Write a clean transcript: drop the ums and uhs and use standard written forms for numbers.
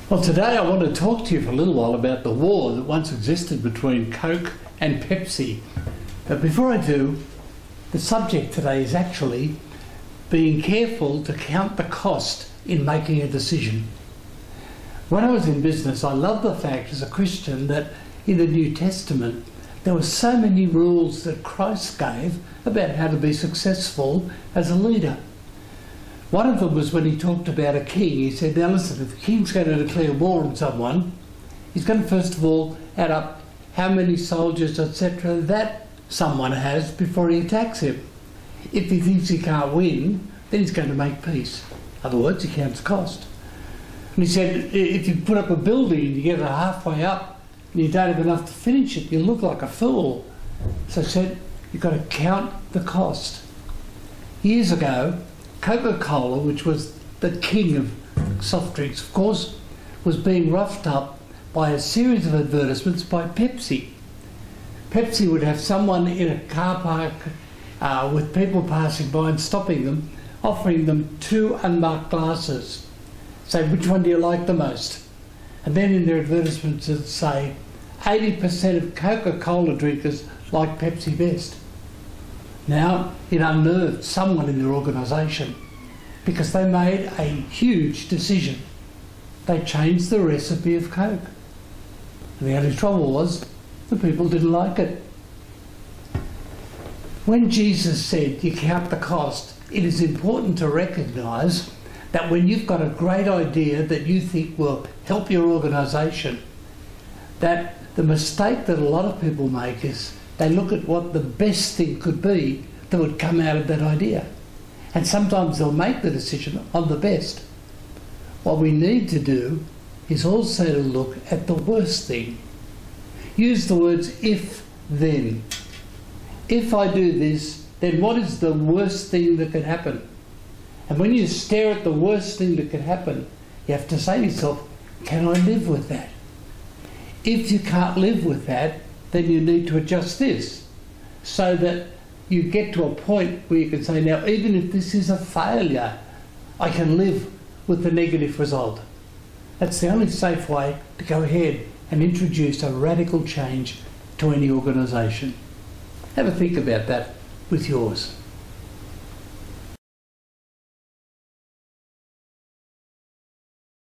Well, today I want to talk to you for a little while about the war that once existed between Coke and Pepsi. But before I do, the subject today is actually being careful to count the cost in making a decision. When I was in business, I loved the fact as a Christian that in the New Testament there were so many rules that Christ gave about how to be successful as a leader. One of them was when he talked about a king. He said, now listen, if the king's going to declare war on someone, he's going to first of all add up how many soldiers, etc. that someone has before he attacks him. If he thinks he can't win, then he's going to make peace. In other words, he counts cost. And he said, if you put up a building and you get it halfway up and you don't have enough to finish it, you look like a fool. So he said, you've got to count the cost. Years ago, Coca-Cola, which was the king of soft drinks, of course, was being roughed up by a series of advertisements by Pepsi. Pepsi would have someone in a car park with people passing by and stopping them, offering them 2 unmarked glasses. Say, which one do you like the most? And then in their advertisements it'd say, 80% of Coca-Cola drinkers like Pepsi best. Now, it unnerved someone in their organisation because they made a huge decision. They changed the recipe of Coke. And the only trouble was the people didn't like it. When Jesus said you count the cost, it is important to recognise that when you've got a great idea that you think will help your organisation, that the mistake that a lot of people make is they look at what the best thing could be that would come out of that idea. And sometimes they'll make the decision on the best. What we need to do is also to look at the worst thing. Use the words if, then. If I do this, then what is the worst thing that could happen? And when you stare at the worst thing that could happen, you have to say to yourself, can I live with that? If you can't live with that, then you need to adjust this so that you get to a point where you can say, now even if this is a failure, I can live with the negative result. That's the only safe way to go ahead and introduce a radical change to any organisation. Have a think about that with yours.